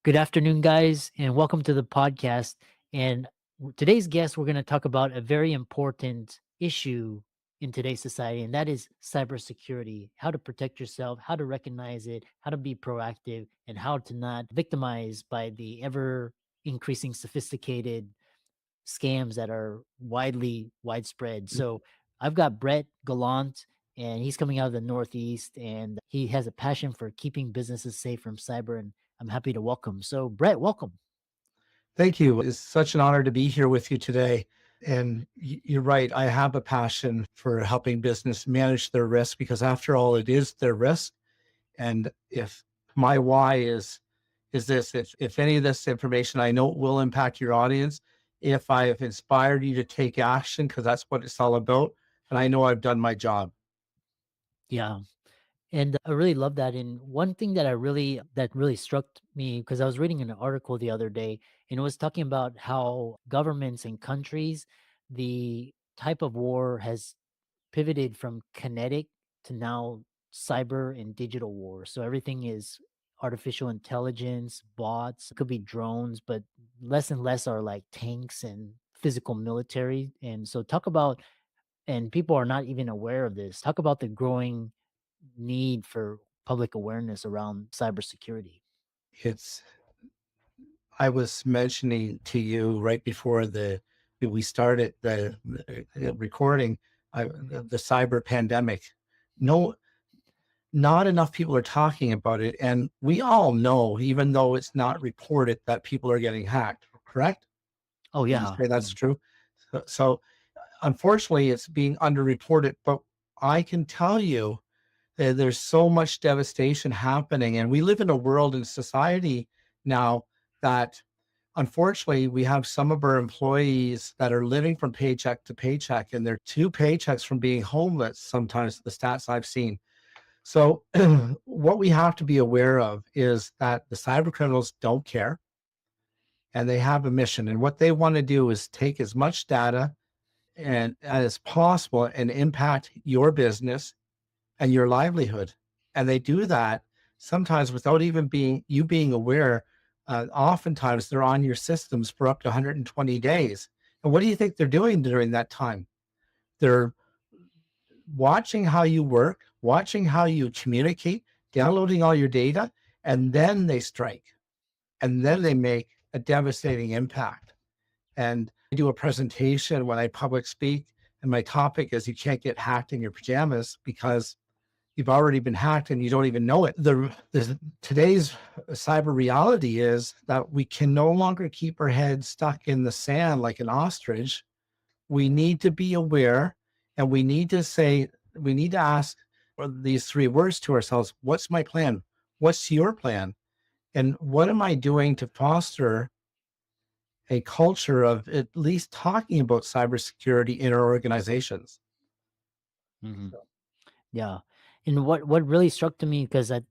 Good afternoon, guys, and welcome to the podcast. And today's guest, we're going to talk about a very important issue in today's society, and that is cybersecurity, how to protect yourself, how to recognize it, how to be proactive, and how to not victimize by the ever increasing sophisticated scams that are widespread. So I've got Brett Gallant, and he's coming out of the Northeast, and he has a passion for keeping businesses safe from cyber. And I'm happy to welcome. So Brett, welcome. Thank you. It's such an honor to be here with you today. And you're right. I have a passion for helping business manage their risk because after all, it is their risk. And if my why is this, if any of this information, I know it will impact your audience. If I have inspired you to take action, because that's what it's all about. And I know I've done my job. Yeah. And I really love that. And one thing that really struck me, because I was reading an article the other day, and it was talking about how governments and countries, the type of war has pivoted from kinetic to now cyber and digital war. So everything is artificial intelligence, bots, it could be drones, but less and less are like tanks and physical military. And so talk about, and people are not even aware of this. Talk about the growing need for public awareness around cybersecurity. It's I was mentioning to you right before we started the recording, the cyber pandemic. No, not enough people are talking about it, and we all know, even though it's not reported, that people are getting hacked. Correct? Oh Would you yeah. say that's true? So unfortunately, it's being underreported. But I can tell you that there's so much devastation happening, and we live in a world and society now that unfortunately, we have some of our employees that are living from paycheck to paycheck, and they're two paychecks from being homeless. Sometimes the stats I've seen. So, what we have to be aware of is that the cyber criminals don't care, and they have a mission. And what they want to do is take as much data and as possible and impact your business and your livelihood. And they do that sometimes without even being aware. Oftentimes they're on your systems for up to 120 days. And what do you think they're doing during that time? They're watching how you work, watching how you communicate, downloading all your data, and then they strike. And then they make a devastating impact. And I do a presentation when I public speak, and my topic is you can't get hacked in your pajamas because you've already been hacked and you don't even know it. Today's cyber reality is that we can no longer keep our heads stuck in the sand like an ostrich. We need to be aware, and we need to ask these three words to ourselves. What's my plan? What's your plan? And what am I doing to foster a culture of at least talking about cybersecurity in our organizations? hmm Yeah. And what really struck to me, because I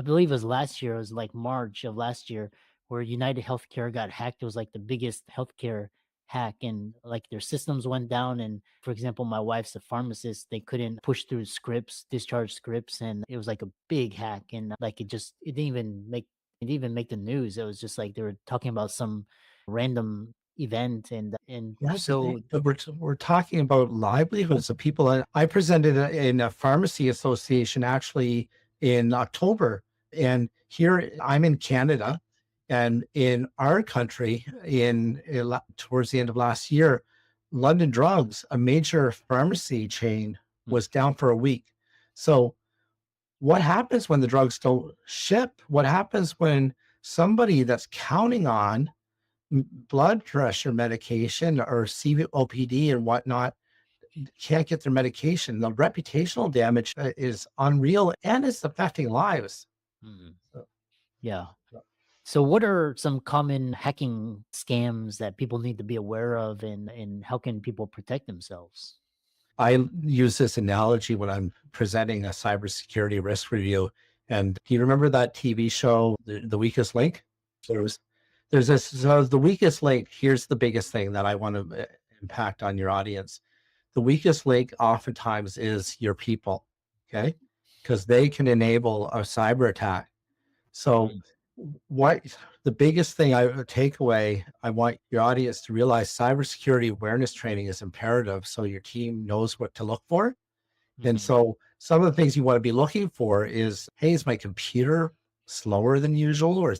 believe it was last year, it was like March of last year, where United Healthcare got hacked. It was like the biggest healthcare hack, and like their systems went down. And for example, my wife's a pharmacist, they couldn't push through scripts, discharge scripts, and it was like a big hack. And like it didn't even make the news. It was just like they were talking about some random event. And Yeah, so but we're talking about livelihoods of people. I presented in a pharmacy association actually in October, and here I'm in Canada, and in our country, towards the end of last year, London Drugs, a major pharmacy chain, was down for a week. So, what happens when the drugs don't ship? What happens when somebody that's counting on blood pressure medication or COPD and whatnot can't get their medication? The reputational damage is unreal, and it's affecting lives. Mhm. So, Yeah. So what are some common hacking scams that people need to be aware of, and how can people protect themselves? I use this analogy when I'm presenting a cybersecurity risk review. And do you remember that TV show, The Weakest Link? There was, there's this, so the weakest link. Here's the biggest thing that I want to impact on your audience. The weakest link oftentimes is your people, okay? Because they can enable a cyber attack. So Mm. What the biggest thing takeaway I want your audience to realize, cybersecurity awareness training is imperative so your team knows what to look for. And Mhm. so some of the things you want to be looking for is, hey, is my computer slower than usual, or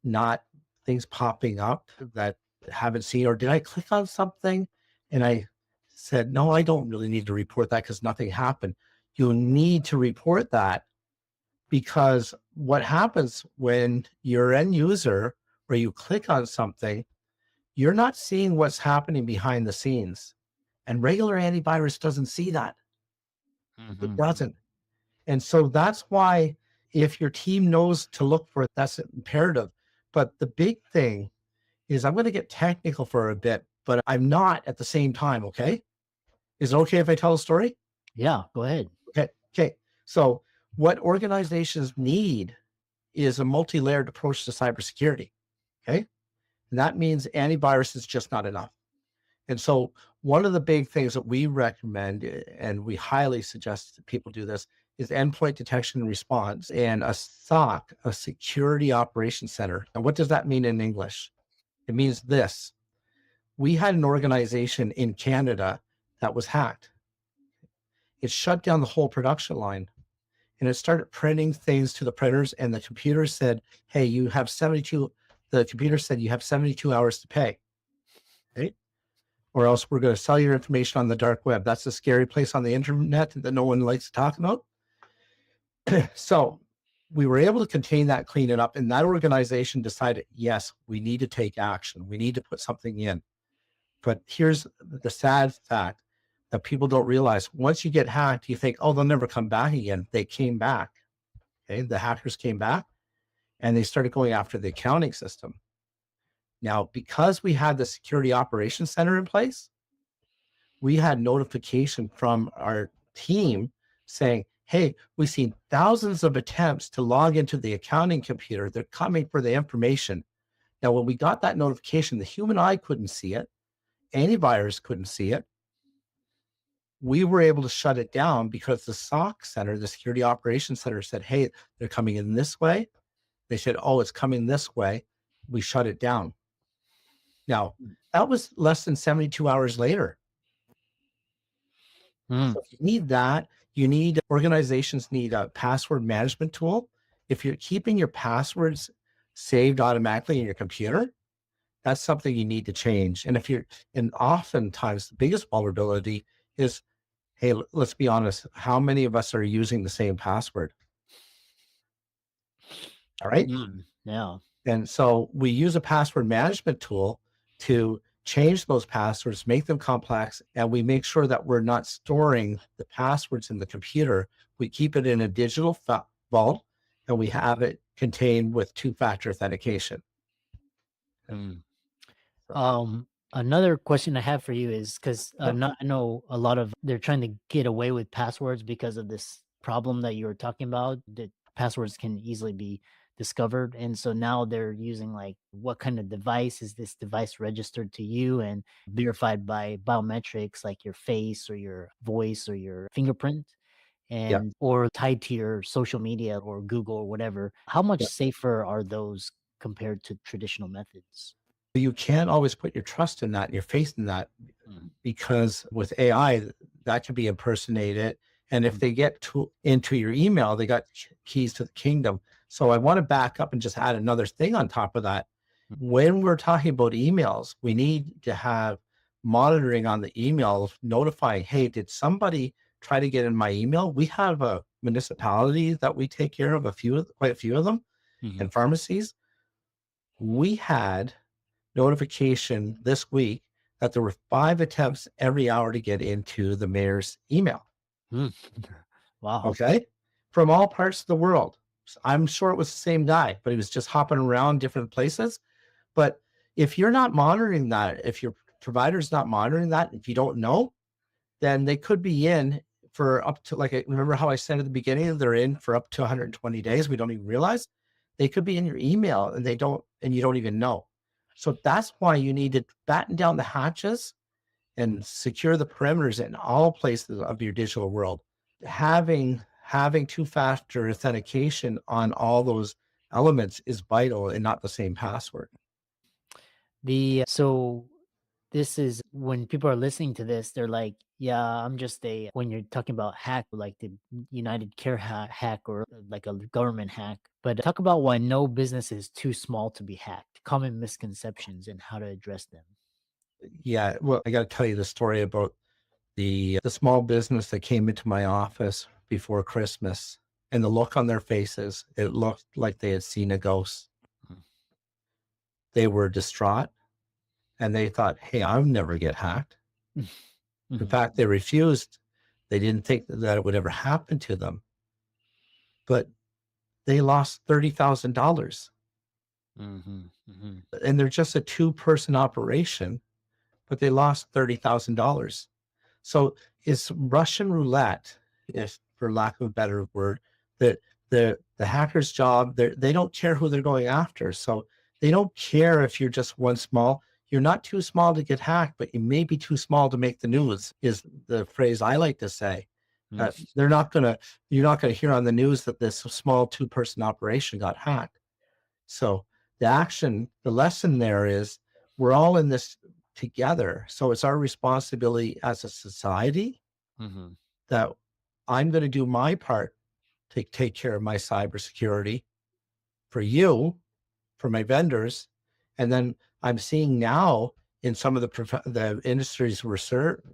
not things popping up that I haven't seen, or did I click on something and I said, no, I don't really need to report that because nothing happened. You need to report that, because what happens when you're end user or you click on something, you're not seeing what's happening behind the scenes. And regular antivirus doesn't see that. It Mhm. doesn't. And so that's why, if your team knows to look for it, that's imperative. But the big thing is, I'm going to get technical for a bit, but I'm not at the same time. Okay. Is it okay if I tell a story? Yeah, go ahead. Okay. Okay. So, what organizations need is a multi-layered approach to cybersecurity. Okay. And that means antivirus is just not enough. And so, one of the big things that we recommend, and we highly suggest that people do this, is endpoint detection and response, and a SOC, a security operations center. And what does that mean in English? It means this: we had an organization in Canada that was hacked. It shut down the whole production line, and it started printing things to the printers. And the computer said, hey, you have 72, the computer said you have 72 hours to pay. Right? Or else we're going to sell your information on the dark web. That's a scary place on the internet that no one likes to talk about. So we were able to contain that, clean it up, and that organization decided, yes, we need to take action. We need to put something in. But here's the sad fact that people don't realize: once you get hacked, you think, oh, they'll never come back again. They came back. Okay. The hackers came back and they started going after the accounting system. Now, because we had the security operations center in place, we had notification from our team saying, hey, we've seen thousands of attempts to log into the accounting computer. They're coming for the information. Now, when we got that notification, the human eye couldn't see it, antivirus couldn't see it. We were able to shut it down because the SOC center, the security operations center, said, hey, they're coming in this way. They said, oh, it's coming this way. We shut it down. Now, that was less than 72 hours later. Mm. So if you need that, you need organizations need a password management tool. If you're keeping your passwords saved automatically in your computer, that's something you need to change. And if you're, and oftentimes the biggest vulnerability is, hey, let's be honest, how many of us are using the same password? All right. Mm. Yeah. And so we use a password management tool to change those passwords, make them complex, and we make sure that we're not storing the passwords in the computer. We keep it in a digital vault, and we have it contained with two-factor authentication. Mm. So, Another question I have for you is because yep, I know a lot of they're trying to get away with passwords because of this problem that you were talking about. That passwords can easily be discovered, and so now they're using like what kind of device is this device registered to you and verified by biometrics like your face or your voice or your fingerprint, yep, and or tied to your social media or Google or whatever. How much yep. safer are those compared to traditional methods? You can't always put your trust in that and your faith in that, Mm, because with AI, that can be impersonated. And if mm, they get into your email, they got keys to the kingdom. So I want to back up and just add another thing on top of that. mm, When we're talking about emails, we need to have monitoring on the emails, notifying, hey, did somebody try to get in my email? We have a municipality that we take care of, quite a few of them, mhm, and pharmacies. We had notification this week that there were 5 attempts every hour to get into the mayor's email. mm. Wow. Okay. From all parts of the world. I'm sure it was the same guy, but he was just hopping around different places. But if you're not monitoring that, if your provider's not monitoring that, if you don't know, then they could be in for up to, like, remember how I said at the beginning, they're in for up to 120 days. We don't even realize they could be in your email, and you don't even know. So that's why you need to batten down the hatches and secure the perimeters in all places of your digital world. Having two-factor authentication on all those elements is vital and not the same password. So this is when people are listening to this, they're like, yeah, I'm just a, when you're talking about hack, like the United Care hack or like a government hack. But talk about why no business is too small to be hacked, common misconceptions and how to address them. Yeah, well, I got to tell you the story about the small business that came into my office before Christmas, and the look on their faces, it looked like they had seen a ghost. They were distraught and they thought, "Hey, I'll never get hacked." In Mhm, fact, they refused. They didn't think that it would ever happen to them, but they lost $30,000, mhm, mhm, and they're just a two-person operation, but they lost $30,000. So it's Russian roulette, if for lack of a better word, that the hacker's job, they don't care who they're going after. So they don't care if you're just one small. You're not too small to get hacked, but you may be too small to make the news, is the phrase I like to say. mhm, They're not gonna You're not gonna hear on the news that this small two-person operation got hacked. So the lesson there is we're all in this together. So it's our responsibility as a society mhm, that I'm going to do my part to take care of my cybersecurity for you, for my vendors. And then I'm seeing now in some of the industries we're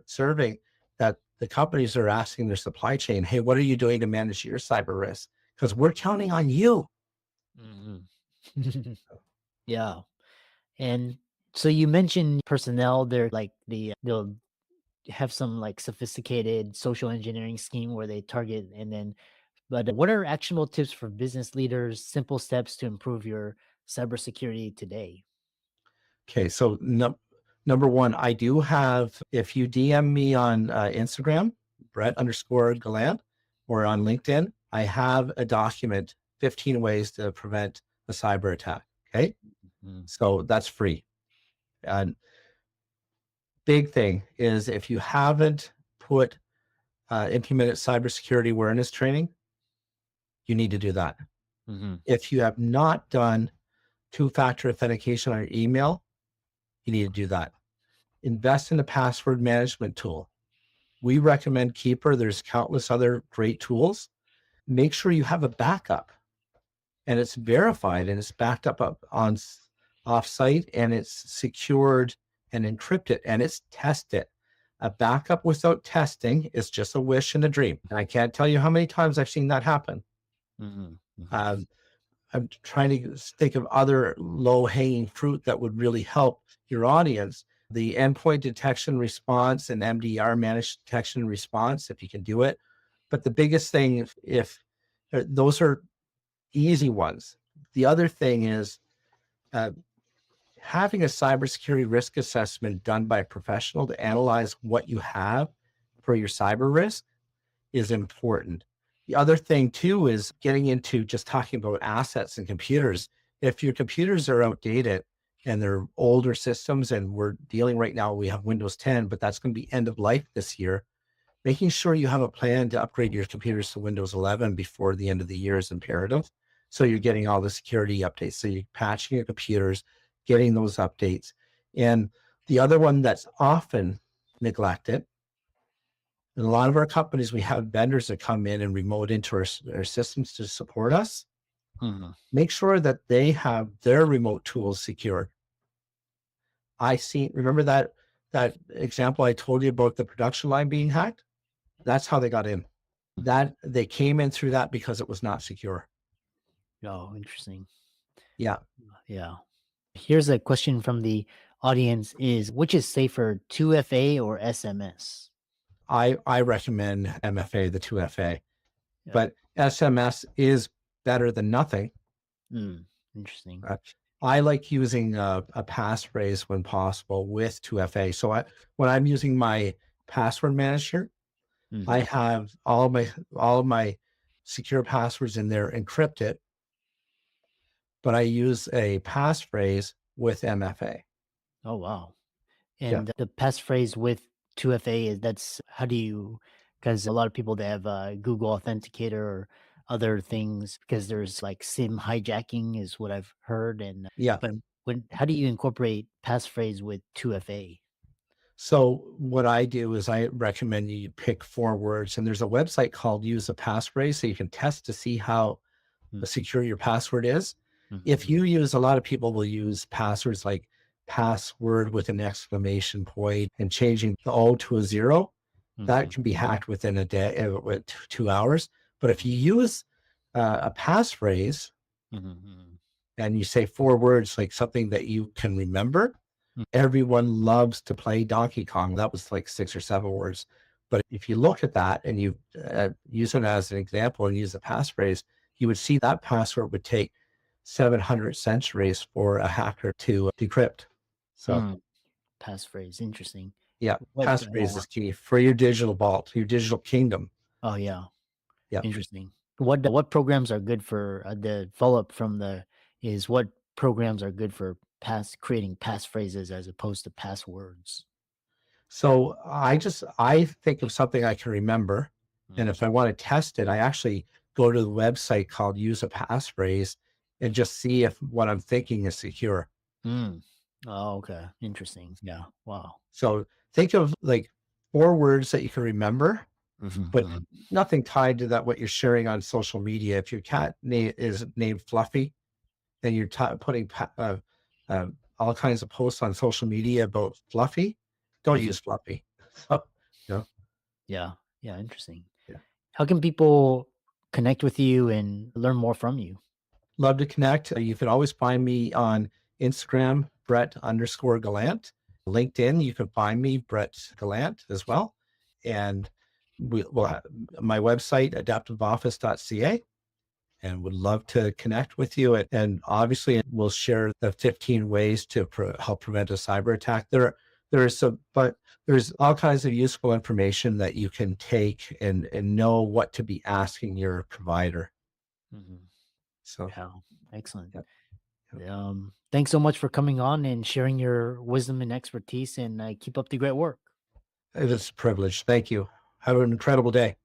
serving that the companies are asking their supply chain, hey, what are you doing to manage your cyber risk? Because we're counting on you. mhm. Yeah. And so you mentioned personnel, they're like they'll have some like sophisticated social engineering scheme where they target and then, but what are actionable tips for business leaders, simple steps to improve your cybersecurity today? Okay, so number one, I do have, if you DM me on Instagram, Brett underscore Gallant, or on LinkedIn, I have a document, 15 ways to prevent a cyber attack. Okay, Mm, so that's free. And big thing is if you haven't put implemented cybersecurity awareness training, you need to do that. mhm, If you have not done two-factor authentication on your email, you need to do that. Invest in a password management tool. We recommend Keeper. There's countless other great tools. Make sure you have a backup and it's verified and it's backed up on offsite and it's secured and encrypted and it's tested. A backup without testing is just a wish and a dream. And I can't tell you how many times I've seen that happen. mhm, mhm, Um, I'm trying to think of other low hanging fruit that would really help your audience. The endpoint detection response and MDR, managed detection response, if you can do it. But the biggest thing, if those are easy ones. The other thing is uh, having a cybersecurity risk assessment done by a professional to analyze what you have for your cyber risk is important. The other thing too is getting into just talking about assets and computers. If your computers are outdated and they're older systems, and we're dealing right now, we have Windows 10, but that's going to be end of life this year. Making sure you have a plan to upgrade your computers to Windows 11 before the end of the year is imperative. So you're getting all the security updates. So you're patching your computers, getting those updates. And the other one that's often neglected, in a lot of our companies, we have vendors that come in and remote into our systems to support us. mhm, Make sure that they have their remote tools secured. Remember that example I told you about the production line being hacked? That's how they got in. That they came in through that because it was not secure. oh, interesting. Yeah, Yeah. Here's a question from the audience is which is safer, 2FA or SMS? I recommend MFA, the 2FA, Yeah. but SMS is better than nothing. Mm, interesting. Uh, I like using a passphrase when possible with 2FA. So when I'm using my password manager, I Mhm. have all of my secure passwords in there encrypted, but I use a passphrase with MFA. Oh, wow. Yeah. And the passphrase with 2FA is that's how do you, because a lot of people they have Google Authenticator or other things? Because there's like SIM hijacking is what I've heard. And Yeah. but how do you incorporate passphrase with 2FA? So what I do is I recommend you pick 4 words, and there's a website called Use a Passphrase, so you can test to see how Mhm, secure your password is. If mhm, you use, a lot of people will use passwords like password with an exclamation point and changing the O to a 0. That mhm, can be hacked within a day, with 2 hours. But if mhm, you use a passphrase mhm, mhm, and you say 4 words, like something that you can remember, mhm, everyone loves to play Donkey Kong. That was like 6 or 7 words. But if you look at that and you use it as an example and use a passphrase, you would see that password would take 700 centuries for a hacker to decrypt. So, mm. Passphrase, interesting. yeah, What, passphrase is key for your digital vault, your digital kingdom. oh, yeah, Yeah. interesting. What programs are good for, the follow-up from the is what programs are good for creating passphrases as opposed to passwords? So I think of something I can remember, and Mm, if I want to test it, I actually go to the website called Use a Passphrase and just see if what I'm thinking is secure. mm. Oh, okay, interesting. Yeah, wow. So think of like 4 words that you can remember, Mhm, but mhm, nothing tied to that what you're sharing on social media. If your cat is named Fluffy, and you're putting all kinds of posts on social media about Fluffy, don't mhm. use Fluffy. So, you know, Yeah, yeah, interesting. yeah. How can people connect with you and learn more from you? Love to connect. You can always find me on Instagram, Brett_Gallant. LinkedIn, you can find me, Brett Gallant, as well. And will have my website, adaptiveoffice.ca, and would love to connect with you. And obviously, we'll share the 15 ways to help prevent a cyber attack. But there's all kinds of useful information that you can take and know what to be asking your provider. Mhm. So, Yeah, excellent. yeah. Thanks so much for coming on and sharing your wisdom and expertise, and keep up the great work. It's a privilege. Thank you. Have an incredible day.